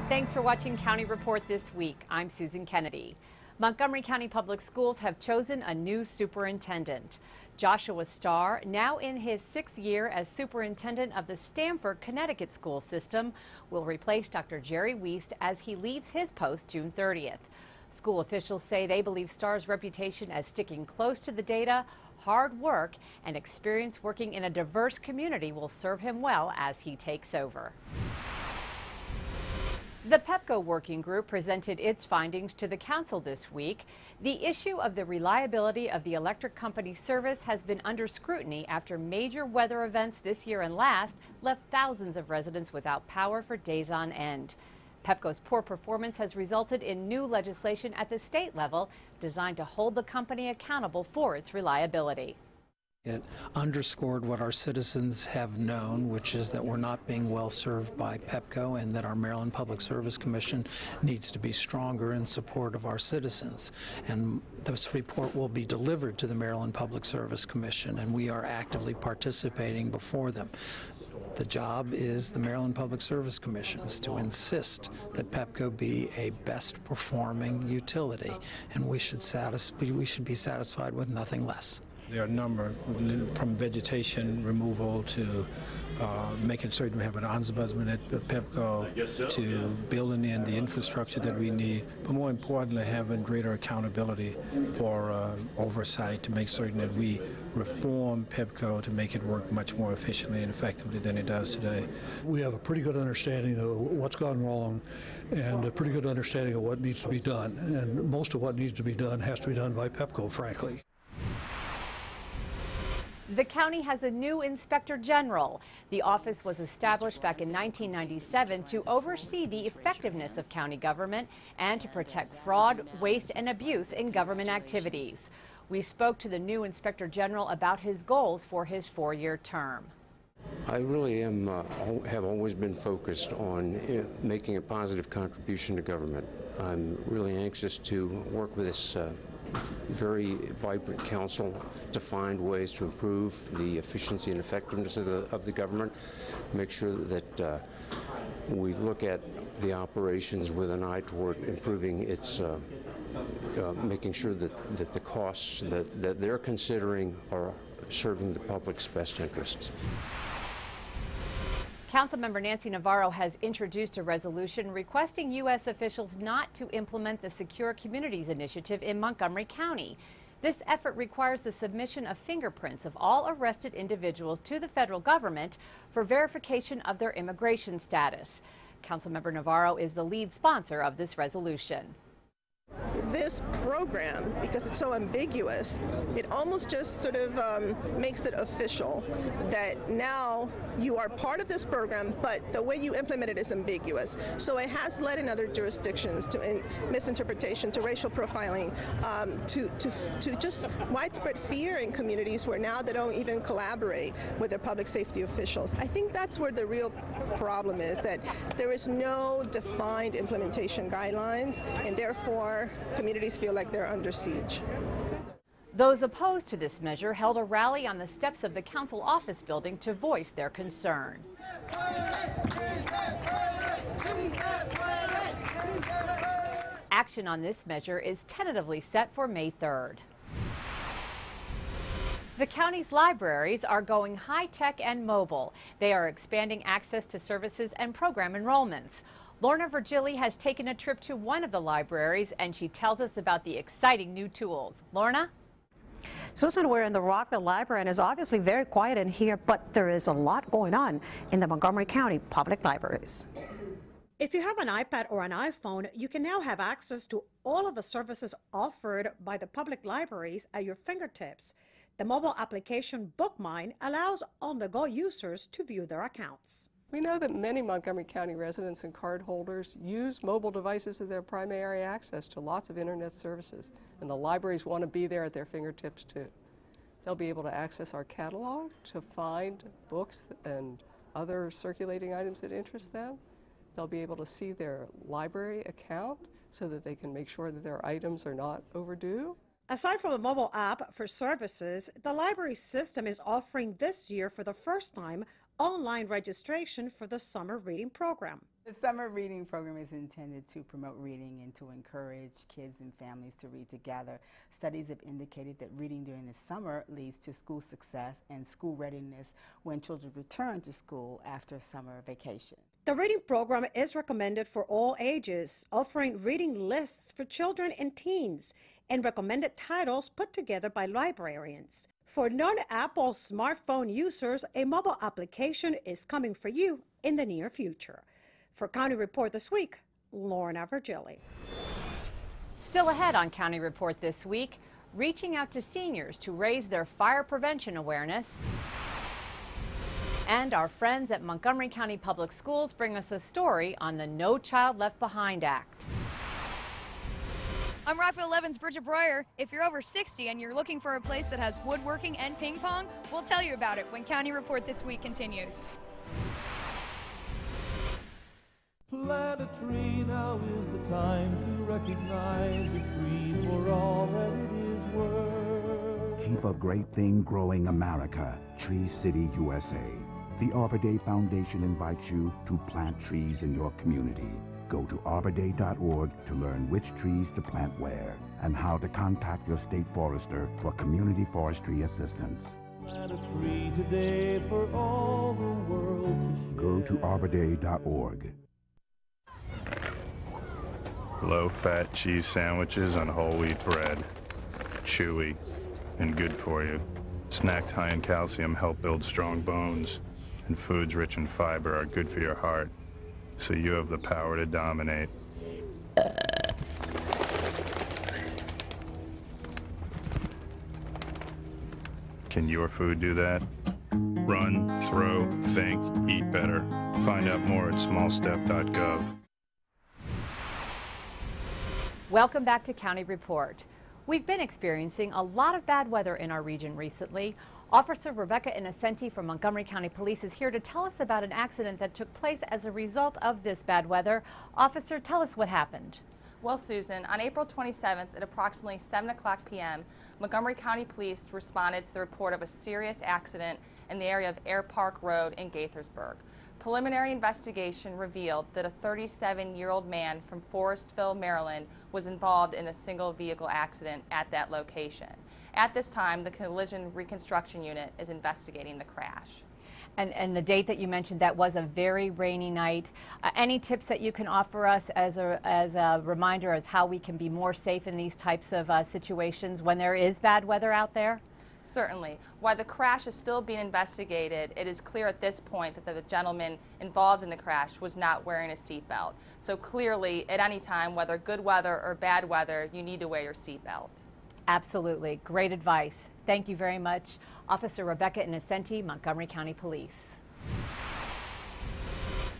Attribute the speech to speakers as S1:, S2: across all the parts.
S1: Thanks for watching County Report this week. I'm Susan Kennedy. Montgomery County Public Schools have chosen a new superintendent. Joshua Starr, now in his 6th year as superintendent of the Stamford, Connecticut school system, will replace Dr. Jerry Wiest as he leaves his post June 30th. School officials say they believe Starr's reputation as sticking close to the data, hard work, and experience working in a diverse community will serve him well as he takes over. The Pepco working group presented its findings to the council this week. The issue of the reliability of the electric company's service has been under scrutiny after major weather events this year and last left thousands of residents without power for days on end. Pepco's poor performance has resulted in new legislation at the state level designed to hold the company accountable for its reliability.
S2: It underscored what our citizens have known, which is that we're not being well served by Pepco and that our Maryland Public Service Commission needs to be stronger in support of our citizens. And this report will be delivered to the Maryland Public Service Commission, and we are actively participating before them. The job is the Maryland Public Service Commission's to insist that Pepco be a best performing utility, and we should be satisfied with nothing less.
S3: There are a number, from vegetation removal to making certain we have an ombudsman at Pepco, to building in the infrastructure that we need, but more importantly, having greater accountability for oversight to make certain that we reform Pepco to make it work much more efficiently and effectively than it does today.
S4: We have a pretty good understanding of what's gone wrong and a pretty good understanding of what needs to be done. And most of what needs to be done has to be done by Pepco, frankly.
S1: The county has a new inspector general. The office was established back in 1997 to oversee the effectiveness of county government and to protect fraud, waste, and abuse in government activities. We spoke to the new inspector general about his goals for his 4-year term.
S5: I really have always been focused on making a positive contribution to government. I'm really anxious to work with this very vibrant council to find ways to improve the efficiency and effectiveness of the government, make sure that we look at the operations with an eye toward improving its, making sure that the costs that they're considering are serving the public's best interests.
S1: Councilmember Nancy Navarro has introduced a resolution requesting U.S. officials not to implement the Secure Communities Initiative in Montgomery County. This effort requires the submission of fingerprints of all arrested individuals to the federal government for verification of their immigration status. Councilmember Navarro is the lead sponsor of this resolution.
S6: This program, because it's so ambiguous, it almost just sort of makes it official that now you are part of this program, but the way you implement it is ambiguous. So it has led in other jurisdictions to misinterpretation, to racial profiling, to just widespread fear in communities where now they don't even collaborate with their public safety officials. I think that's where the real problem is, that there is no defined implementation guidelines, and therefore communities feel like they're under siege.
S1: Those opposed to this measure held a rally on the steps of the council office building to voice their concern. Action on this measure is tentatively set for May 3rd. The county's libraries are going high-tech and mobile. They are expanding access to services and program enrollments. Lorna Virgili has taken a trip to one of the libraries, and she tells us about the exciting new tools. Lorna?
S7: Susan, we're in the Rockville Library, and it's obviously very quiet in here, but there is a lot going on in the Montgomery County Public Libraries.
S8: If you have an iPad or an iPhone, you can now have access to all of the services offered by the public libraries at your fingertips. The mobile application BookMine allows on-the-go users to view their accounts.
S9: We know that many Montgomery County residents and cardholders use mobile devices as their primary access to lots of internet services, and the libraries want to be there at their fingertips too. They'll be able to access our catalog to find books and other circulating items that interest them. They'll be able to see their library account so that they can make sure that their items are not overdue.
S8: Aside from a mobile app for services, the library system is offering this year for the first time online registration for the summer reading program.
S10: The summer reading program is intended to promote reading and to encourage kids and families to read together. Studies have indicated that reading during the summer leads to school success and school readiness when children return to school after summer vacation.
S8: The reading program is recommended for all ages, offering reading lists for children and teens and recommended titles put together by librarians. For non-Apple smartphone users, a mobile application is coming for you in the near future. For County Report This Week, Lorna Virgili.
S1: Still ahead on County Report This Week, reaching out to seniors to raise their fire prevention awareness. And our friends at Montgomery County Public Schools bring us a story on the No Child Left Behind Act.
S11: I'm Rockville 11's Bridget Breuer. If you're over 60 and you're looking for a place that has woodworking and ping pong, we'll tell you about it when County Report This Week continues.
S12: Plant a tree, now is the time to recognize a tree for all that it is worth.
S13: Keep a great thing growing, America. Tree City, USA. The Arbor Day Foundation invites you to plant trees in your community. Go to arborday.org to learn which trees to plant where and how to contact your state forester for community forestry assistance.
S12: Plant a tree today for all the world to share.
S13: Go to arborday.org.
S14: Low-fat cheese sandwiches on whole wheat bread. Chewy and good for you. Snacks high in calcium help build strong bones. And foods rich in fiber are good for your heart. So you have the power to dominate. Can your food do that? Run, throw, think, eat better. Find out more at smallstep.gov.
S1: Welcome back to County Report. We've been experiencing a lot of bad weather in our region recently. Officer Rebecca Innocenti from Montgomery County Police is here to tell us about an accident that took place as a result of this bad weather. Officer, tell us what happened.
S15: Well, Susan, on April 27th at approximately 7 o'clock p.m., Montgomery County Police responded to the report of a serious accident in the area of Air Park Road in Gaithersburg. Preliminary investigation revealed that a 37-year-old man from Forestville, Maryland, was involved in a single vehicle accident at that location. At this time, the Collision Reconstruction Unit is investigating the crash.
S1: And the date that you mentioned, that was a very rainy night. Any tips that you can offer us as a reminder as how we can be more safe in these types of situations when there is bad weather out there?
S15: Certainly. While the crash is still being investigated, it is clear at this point that the gentleman involved in the crash was not wearing a seatbelt. So clearly, at any time, whether good weather or bad weather, you need to wear your seatbelt.
S1: Absolutely. Great advice. Thank you very much. Officer Rebecca Innocenti, Montgomery County Police.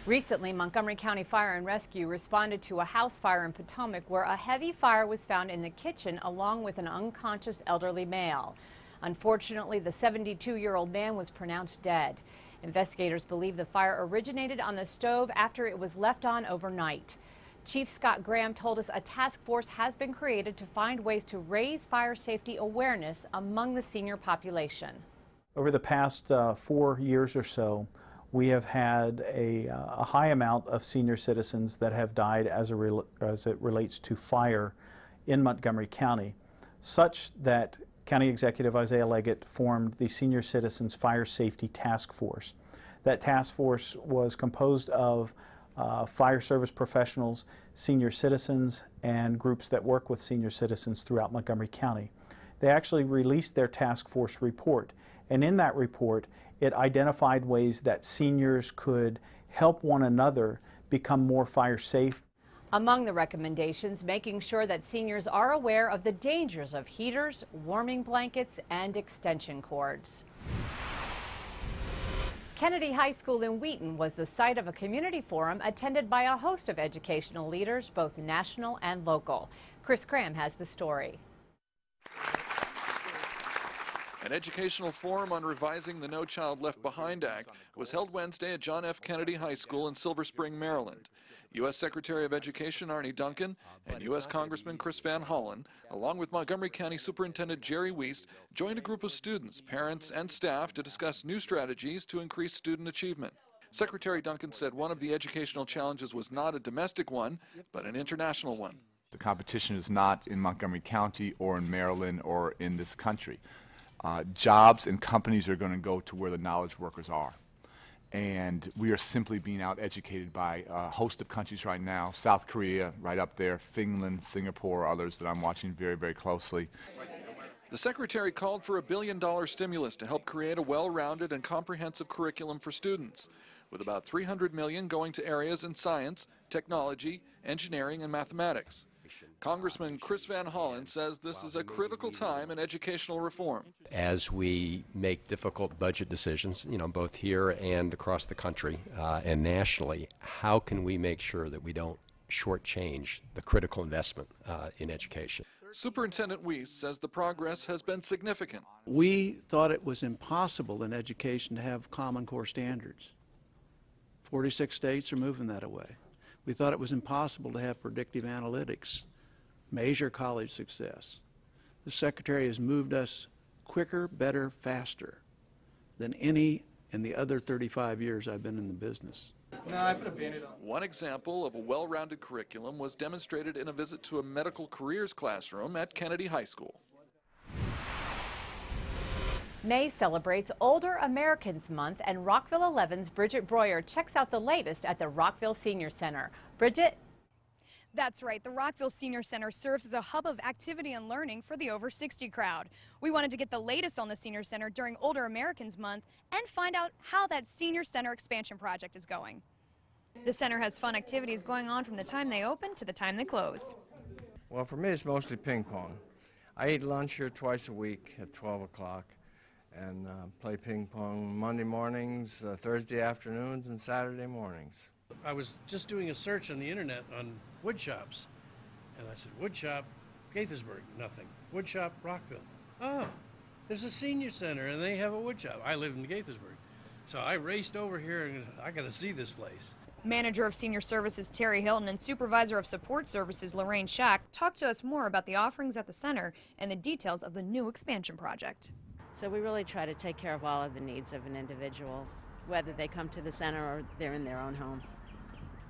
S1: Recently, Montgomery County Fire and Rescue responded to a house fire in Potomac where a heavy fire was found in the kitchen along with an unconscious elderly male. Unfortunately, the 72-year-old man was pronounced dead. Investigators believe the fire originated on the stove after it was left on overnight. Chief Scott Graham told us a task force has been created to find ways to raise fire safety awareness among the senior population.
S16: Over the past 4 years or so, we have had a high amount of senior citizens that have died as it relates to fire in Montgomery County, such that County Executive Isaiah Leggett formed the Senior Citizens Fire Safety Task Force. That task force was composed of fire service professionals, senior citizens, and groups that work with senior citizens throughout Montgomery County. They actually released their task force report, and in that report it identified ways that seniors could help one another become more fire safe.
S1: Among the recommendations, making sure that seniors are aware of the dangers of heaters, warming blankets, and extension cords. Kennedy High School in Wheaton was the site of a community forum attended by a host of educational leaders, both national and local. Chris Cram has the story.
S17: An educational forum on revising the No Child Left Behind Act was held Wednesday at John F. Kennedy High School in Silver Spring, Maryland. U.S. Secretary of Education Arnie Duncan and U.S. Congressman Chris Van Hollen, along with Montgomery County Superintendent Jerry Wiest, joined a group of students, parents, and staff to discuss new strategies to increase student achievement. Secretary Duncan said one of the educational challenges was not a domestic one, but an international one.
S18: The competition is not in Montgomery County or in Maryland or in this country. Jobs and companies are going to go to where the knowledge workers are. And we are simply being out-educated by a host of countries right now, South Korea right up there, Finland, Singapore, others that I'm watching very, very closely.
S17: The Secretary called for a $1 billion stimulus to help create a well-rounded and comprehensive curriculum for students, with about $300 million going to areas in science, technology, engineering, and mathematics. Congressman Chris Van Hollen says this is a critical time in educational reform.
S19: As we make difficult budget decisions, both here and across the country and nationally, how can we make sure that we don't shortchange the critical investment in education?
S17: Superintendent Weiss says the progress has been significant.
S20: We thought it was impossible in education to have Common Core standards. 46 states are moving that away. We thought it was impossible to have predictive analytics, measure college success. The Secretary has moved us quicker, better, faster than any in the other 35 years I've been in the business.
S17: One example of a well-rounded curriculum was demonstrated in a visit to a medical careers classroom at Kennedy High School.
S1: May celebrates Older Americans Month, and Rockville 11's Bridget Breuer checks out the latest at the Rockville Senior Center. Bridget?
S11: That's right. The Rockville Senior Center serves as a hub of activity and learning for the over 60 crowd. We wanted to get the latest on the Senior Center during Older Americans Month and find out how that Senior Center expansion project is going. The center has fun activities going on from the time they open to the time they close.
S21: Well, for me, it's mostly ping pong. I eat lunch here twice a week at 12 o'clock and play ping pong Monday mornings, Thursday afternoons, and Saturday mornings.
S22: I was just doing a search on the internet on wood shops, and I said, wood shop, Gaithersburg, nothing. Wood shop, Rockville. Oh, there's a senior center, and they have a wood shop. I live in Gaithersburg. So I raced over here, and I got to see this place.
S11: Manager of Senior Services Terry Hilton and Supervisor of Support Services Lorraine Schack talked to us more about the offerings at the center and the details of the new expansion project.
S23: So we really try to take care of all of the needs of an individual, whether they come to the center or they're in their own home.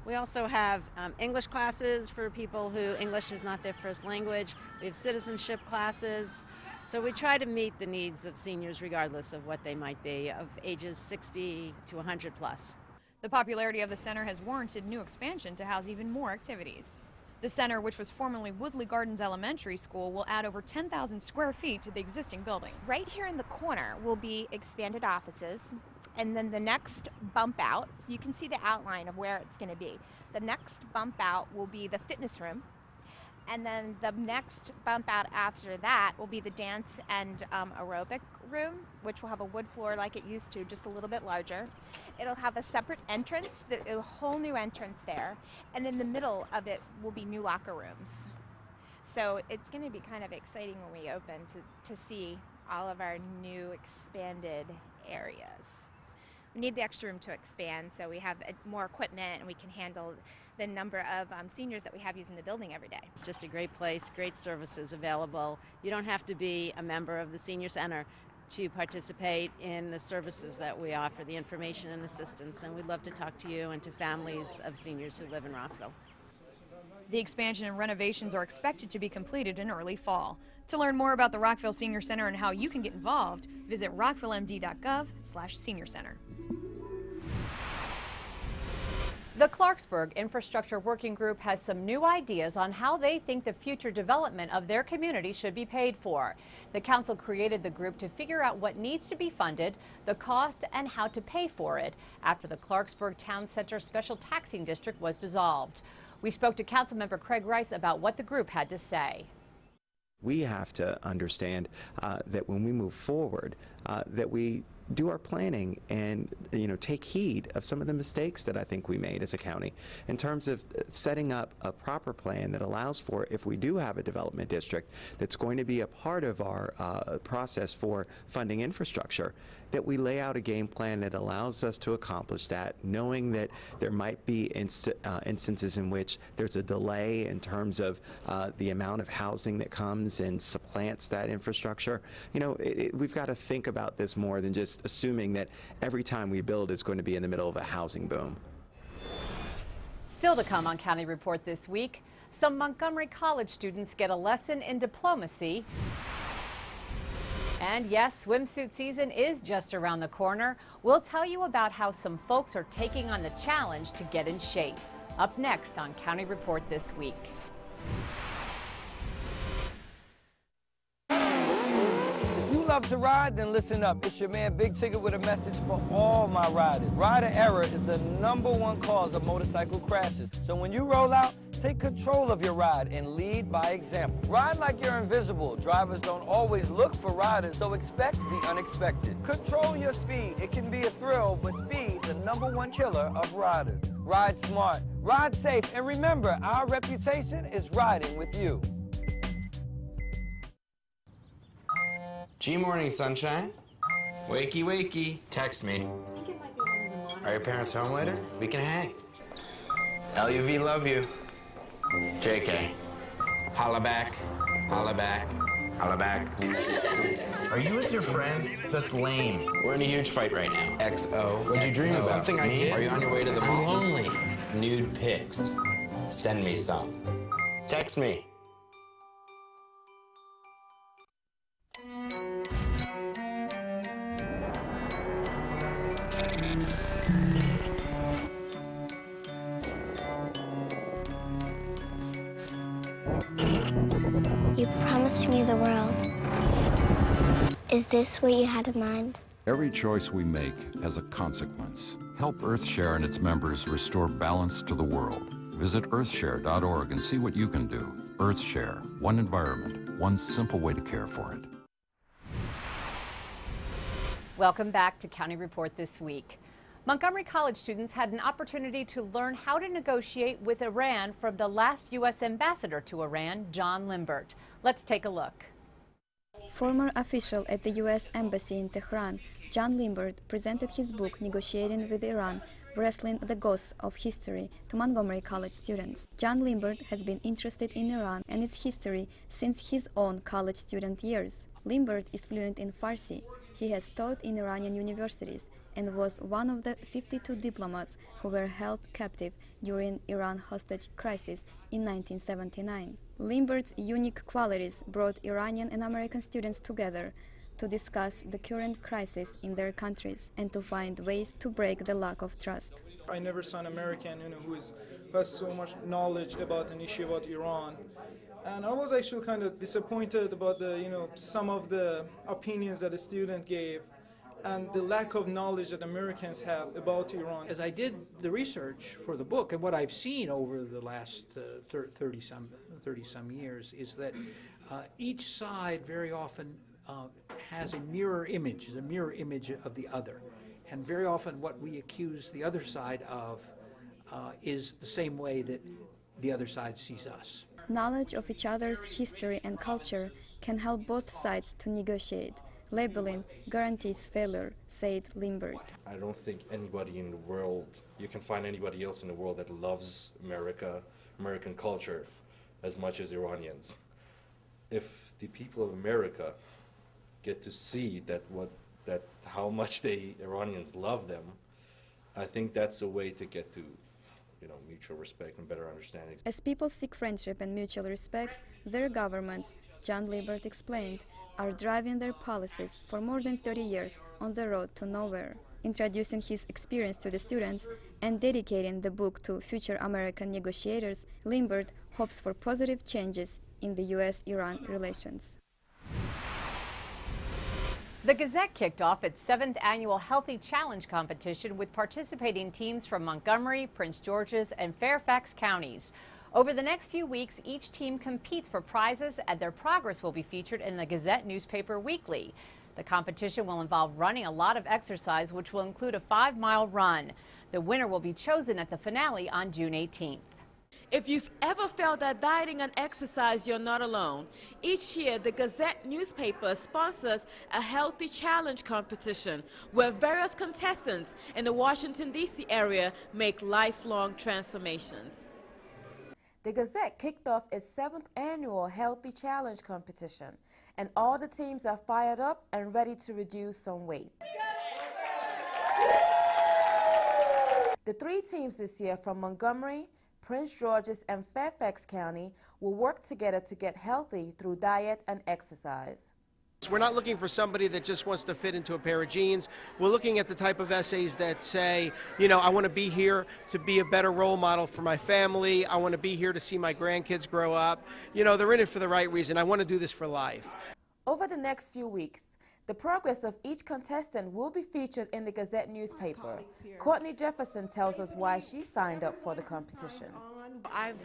S23: We also have English classes for people who English is not their first language. We have citizenship classes. So we try to meet the needs of seniors regardless of what they might be, of ages 60 to 100 plus.
S11: The popularity of the center has warranted new expansion to house even more activities. The center, which was formerly Woodley Gardens Elementary School, will add over 10,000 square feet to the existing building.
S24: Right here in the corner will be expanded offices, and then the next bump out, so you can see the outline of where it's going to be. The next bump out will be the fitness room, and then the next bump out after that will be the dance and aerobic room, which will have a wood floor like it used to, just a little bit larger. It'll have a separate entrance, a whole new entrance there, and in the middle of it will be new locker rooms. So it's going to be kind of exciting when we open to see all of our new expanded areas. We need the extra room to expand, so we have more equipment and we can handle the number of seniors that we have using the building every day.
S23: It's just a great place, great services available. You don't have to be a member of the Senior Center to participate in the services that we offer, the information and assistance, and we'd love to talk to you and to families of seniors who live in Rockville.
S11: The expansion and renovations are expected to be completed in early fall. To learn more about the Rockville Senior Center and how you can get involved, visit rockvillemd.gov/senior-center.
S1: The Clarksburg Infrastructure Working Group has some new ideas on how they think the future development of their community should be paid for. The council created the group to figure out what needs to be funded, the cost, and how to pay for it after the Clarksburg Town Center Special Taxing District was dissolved. We spoke to Councilmember Craig Rice about what the group had to say.
S25: We have to understand that when we move forward, that we do our planning and take heed of some of the mistakes that I think we made as a county in terms of setting up a proper plan that allows for, if we do have a development district that's going to be a part of our process for funding infrastructure, that we lay out a game plan that allows us to accomplish that, knowing that there might be instances in which there's a delay in terms of the amount of housing that comes and supplants that infrastructure. We've got to think about this more than just just assuming that every time we build is going to be in the middle of a housing boom.
S1: Still to come on County Report this week, some Montgomery College students get a lesson in diplomacy. And yes, swimsuit season is just around the corner. We'll tell you about how some folks are taking on the challenge to get in shape. Up next on County Report this week.
S2: If you love to ride, then listen up. It's your man Big Ticket with a message for all my riders. Rider error is the #1 cause of motorcycle crashes. So when you roll out, take control of your ride and lead by example. Ride like you're invisible. Drivers don't always look for riders, so expect the unexpected. Control your speed. It can be a thrill, but speed, the #1 killer of riders. Ride smart, ride safe, and remember, our reputation is riding with you.
S3: G-Morning, sunshine. Wakey, wakey. Text me. Are your parents home later? We can hang. LUV, love you. JK. Holla back. Holla back. Holla back. Are you with your friends? That's lame. We're in a huge fight right now. XO. What'd you dream about? Something I did? Are you on your way to the mall? I'm lonely. Nude pics. Send me some. Text me.
S4: You promised me the world. Is this what you had in mind?
S5: Every choice we make has a consequence. Help EarthShare and its members restore balance to the world. Visit earthshare.org and see what you can do. EarthShare, one environment, one simple way to care for it.
S1: Welcome back to County Report this week. Montgomery College students had an opportunity to learn how to negotiate with Iran from the last U.S. ambassador to Iran, John Limbert. Let's take a look.
S6: Former official at the U.S. Embassy in Tehran, John Limbert presented his book Negotiating with Iran, Wrestling the Ghosts of History to Montgomery College students. John Limbert has been interested in Iran and its history since his own college student years. Limbert is fluent in Farsi. He has taught in Iranian universities and was one of the 52 diplomats who were held captive during Iran hostage crisis in 1979. Limbert's unique qualities brought Iranian and American students together to discuss the current crisis in their countries and to find ways to break the lack of trust.
S26: I never saw an American who has so much knowledge about an issue about Iran. And I was actually kind of disappointed about the, some of the opinions that the student gave and the lack of knowledge that Americans have about Iran.
S27: As I did the research for the book, and what I've seen over the last 30-some years is that each side very often has a mirror image, is a mirror image of the other. And very often what we accuse the other side of is the same way that the other side sees us.
S6: Knowledge of each other's history and culture can help both sides to negotiate. Labeling guarantees failure, said Limbert.
S28: I don't think anybody in the world, you can find anybody else in the world that loves America, American culture as much as Iranians. If the people of America get to see how much Iranians love them, I think that's a way to get to mutual respect and better understanding.
S6: As people seek friendship and mutual respect, their governments, John Limbert explained, are driving their policies for more than 30 years on the road to nowhere. Introducing his experience to the students and dedicating the book to future American negotiators, Limbert hopes for positive changes in the U.S.-Iran relations.
S1: The Gazette kicked off its 7th annual Healthy Challenge competition with participating teams from Montgomery, Prince George's, and Fairfax counties. Over the next few weeks, each team competes for prizes, and their progress will be featured in the Gazette newspaper weekly. The competition will involve running a lot of exercise, which will include a 5-mile run. The winner will be chosen at the finale on June 18th.
S29: If you've ever felt that dieting and exercise, you're not alone. Each year, the Gazette newspaper sponsors a Healthy Challenge competition where various contestants in the Washington, D.C. area make lifelong transformations. The Gazette kicked off its 7th annual Healthy Challenge competition, and all the teams are fired up and ready to reduce some weight. The 3 teams this year from Montgomery, Prince George's, and Fairfax County will work together to get healthy through diet and exercise.
S7: We're not looking for somebody that just wants to fit into a pair of jeans. We're looking at the type of essays that say, you know, I want to be here to be a better role model for my family. I want to be here to see my grandkids grow up. You know, they're in it for the right reason. I want to do this for life.
S29: Over the next few weeks, the progress of each contestant will be featured in the Gazette newspaper. Courtney Jefferson tells us why she signed up for the competition.
S8: I've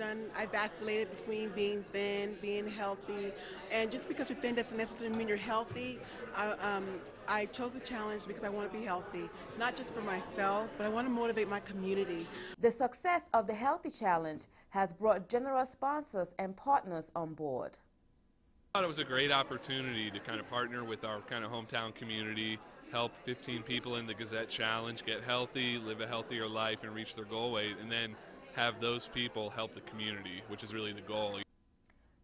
S8: vacillated between being thin, being healthy, and just because you're thin doesn't necessarily mean you're healthy. I chose the challenge because I want to be healthy, not just for myself, but I want to motivate my community.
S29: The success of the Healthy Challenge has brought generous sponsors and partners on board.
S9: I thought it was a great opportunity to kind of partner with our kind of hometown community, help 15 people in the Gazette Challenge get healthy, live a healthier life, and reach their goal weight, and then have those people help the community, which is really the goal.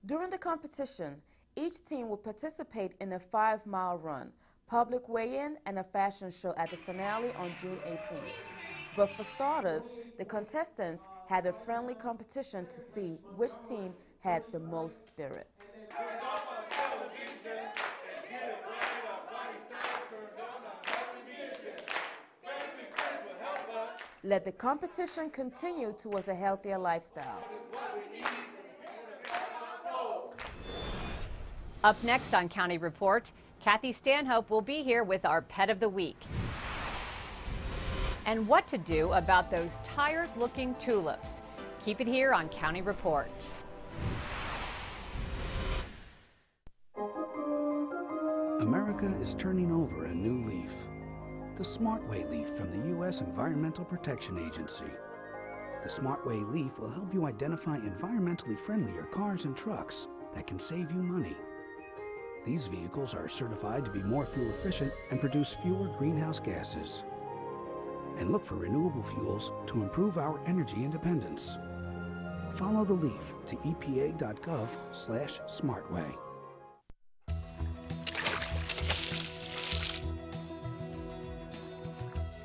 S29: During the competition, each team will participate in a 5-mile run, public weigh-in, and a fashion show at the finale on June 18th. But for starters, the contestants had a friendly competition to see which team had the most spirit. Let the competition continue towards a healthier lifestyle.
S1: Up next on County Report, Kathy Stanhope will be here with our Pet of the Week. And what to do about those tired-looking tulips. Keep it here on County Report.
S10: America is turning over a new leaf. The SmartWay leaf from the U.S. Environmental Protection Agency. The SmartWay leaf will help you identify environmentally friendlier cars and trucks that can save you money. These vehicles are certified to be more fuel efficient and produce fewer greenhouse gases. And look for renewable fuels to improve our energy independence. Follow the leaf to epa.gov/smartway.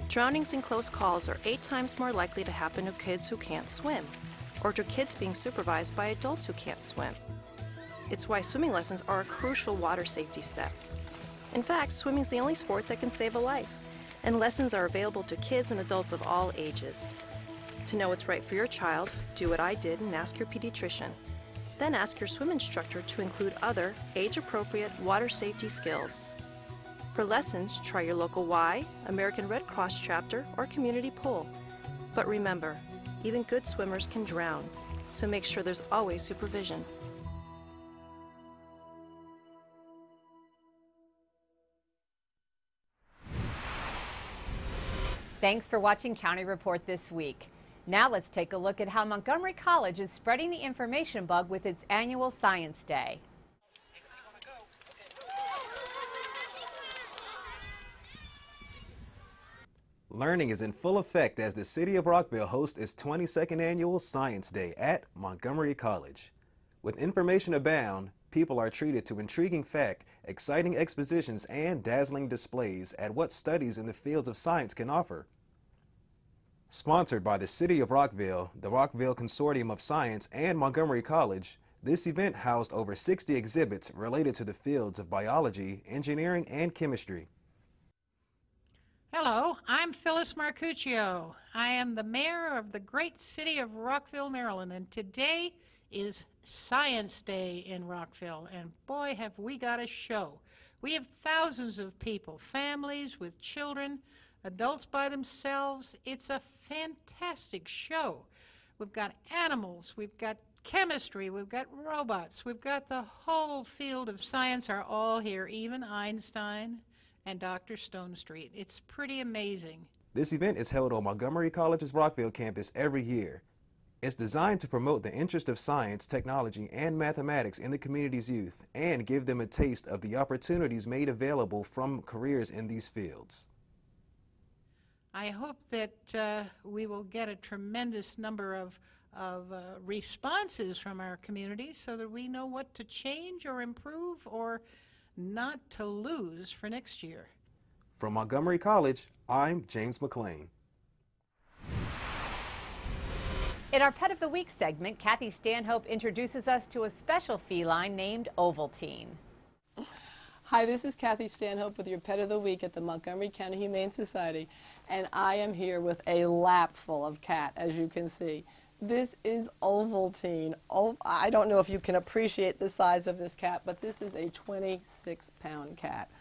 S12: Drownings in close calls are 8 times more likely to happen to kids who can't swim, or to kids being supervised by adults who can't swim. It's why swimming lessons are a crucial water safety step. In fact, swimming is the only sport that can save a life, and lessons are available to kids and adults of all ages. To know what's right for your child, do what I did and ask your pediatrician. Then ask your swim instructor to include other age-appropriate water safety skills. For lessons, try your local Y, American Red Cross chapter, or community pool. But remember, even good swimmers can drown, so make sure there's always supervision.
S1: Thanks for watching County Report this week. Now let's take a look at how Montgomery College is spreading the information bug with its annual Science Day.
S13: Learning is in full effect as the City of Rockville hosts its 22nd annual Science Day at Montgomery College. With information abound, people are treated to intriguing fact, exciting expositions, and dazzling displays at what studies in the fields of science can offer. Sponsored by the City of Rockville, the Rockville Consortium of Science, and Montgomery College, this event housed over 60 exhibits related to the fields of biology, engineering, and chemistry.
S14: Hello, I'm Phyllis Marcuccio. I am the mayor of the great city of Rockville, Maryland, and today is Science Day in Rockville, and boy, have we got a show. We have thousands of people, families with children, adults by themselves. It's a fantastic show. We've got animals, we've got chemistry, we've got robots, we've got the whole field of science are all here, even Einstein and Dr. Stonestreet. It's pretty amazing.
S13: This event is held on Montgomery College's Rockville campus every year. It's designed to promote the interest of science, technology, and mathematics in the community's youth and give them a taste of the opportunities made available from careers in these fields.
S14: I hope that we will get a tremendous number of responses from our community so that we know what to change or improve or not to lose for next year.
S13: From Montgomery College, I'm James McLean.
S1: In our Pet of the Week segment, Kathy Stanhope introduces us to a special feline named Ovaltine.
S15: Hi, this is Kathy Stanhope with your Pet of the Week at the Montgomery County Humane Society, and I am here with a lap full of cat, as you can see. This is Ovaltine. Oh, I don't know if you can appreciate the size of this cat, but this is a 26-pound cat.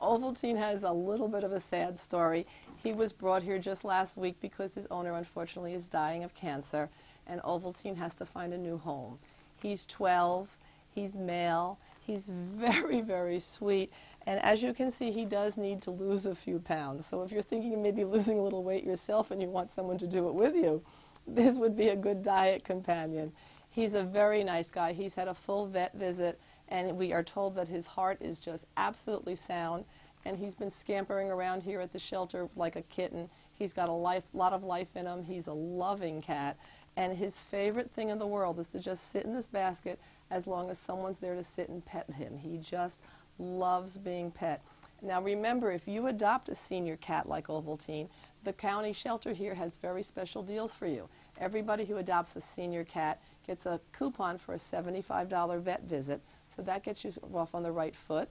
S15: Ovaltine has a little bit of a sad story. He was brought here just last week because his owner, unfortunately, is dying of cancer, and Ovaltine has to find a new home. He's 12, he's male, he's very, very sweet, and as you can see, he does need to lose a few pounds. So if you're thinking of maybe losing a little weight yourself and you want someone to do it with you, this would be a good diet companion. He's a very nice guy. He's had a full vet visit, and we are told that his heart is just absolutely sound, and he's been scampering around here at the shelter like a kitten. He's got a lot of life in him. He's a loving cat, and his favorite thing in the world is to just sit in this basket as long as someone's there to sit and pet him. He just loves being pet. Now remember, if you adopt a senior cat like Ovaltine, the county shelter here has very special deals for you. Everybody who adopts a senior cat gets a coupon for a $75 vet visit, so that gets you off on the right foot.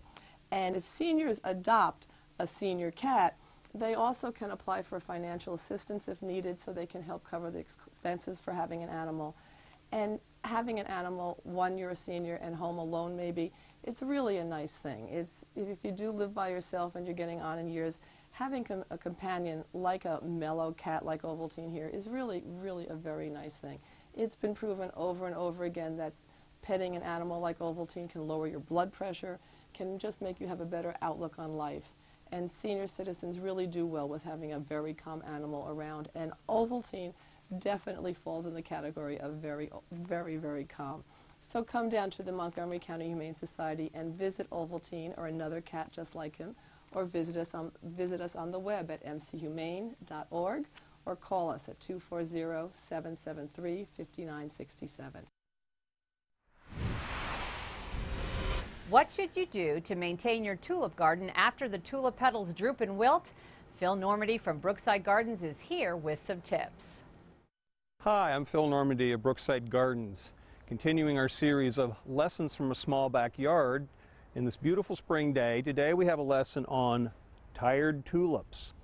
S15: And if seniors adopt a senior cat, they also can apply for financial assistance if needed, so they can help cover the expenses for having an animal. And having an animal, when you're a senior and home alone maybe, it's really a nice thing. If you do live by yourself and you're getting on in years, having a companion like a mellow cat like Ovaltine here is really, really a very nice thing. It's been proven over and over again that petting an animal like Ovaltine can lower your blood pressure, can just make you have a better outlook on life. And senior citizens really do well with having a very calm animal around. And Ovaltine definitely falls in the category of very, very, very calm. So come down to the Montgomery County Humane Society and visit Ovaltine or another cat just like him, or visit us on the web at mchumane.org, or call us at 240-773-5967.
S1: What should you do to maintain your tulip garden after the tulip petals droop and wilt? Phil Normandy from Brookside Gardens is here with some tips.
S16: Hi, I'm Phil Normandy of Brookside Gardens, continuing our series of lessons from a small backyard. In this beautiful spring day, today we have a lesson on tired tulips.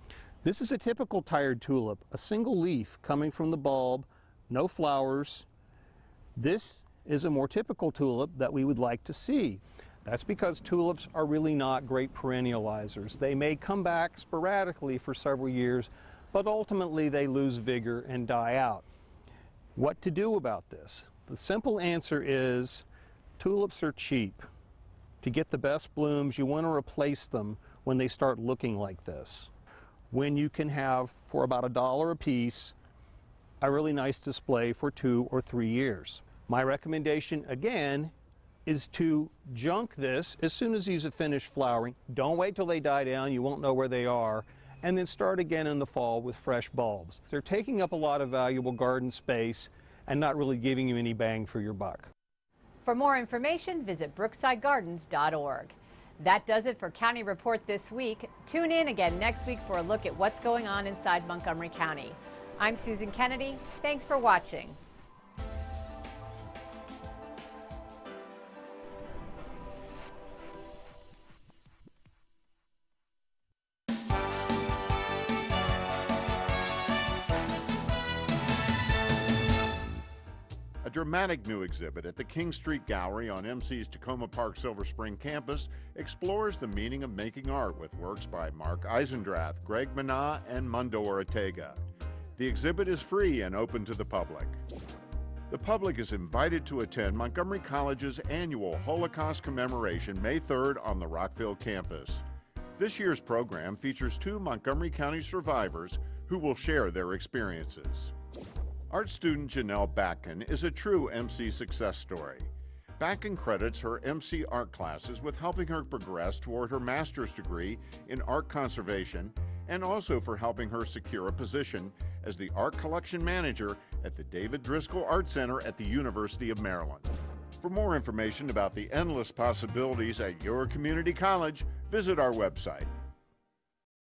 S16: This is a typical tired tulip, a single leaf coming from the bulb, no flowers. This is a more typical tulip that we would like to see. That's because tulips are really not great perennializers. They may come back sporadically for several years, but ultimately they lose vigor and die out. What to do about this? The simple answer is tulips are cheap. To get the best blooms, you want to replace them when they start looking like this. When you can have, for about $1 a piece, a really nice display for 2 or 3 years. My recommendation, again, is to junk this as soon as these have finished flowering. Don't wait till they die down, you won't know where they are, and then start again in the fall with fresh bulbs. They're taking up a lot of valuable garden space and not really giving you any bang for your buck.
S1: For more information, visit brooksidegardens.org. That does it for County Report this week. Tune in again next week for a look at what's going on inside Montgomery County. I'm Susan Kennedy. Thanks for watching.
S17: A dramatic new exhibit at the King Street Gallery on MC's Tacoma Park Silver Spring campus explores the meaning of making art with works by Mark Eisendrath, Greg Minot, and Mundo Ortega. The exhibit is free and open to the public. The public is invited to attend Montgomery College's annual Holocaust commemoration May 3rd on the Rockville campus. This year's program features 2 Montgomery County survivors who will share their experiences. Art student Janelle Batkin is a true MC success story. Batkin credits her MC art classes with helping her progress toward her master's degree in art conservation, and also for helping her secure a position as the art collection manager at the David Driscoll Art Center at the University of Maryland. For more information about the endless possibilities at your community college, visit our website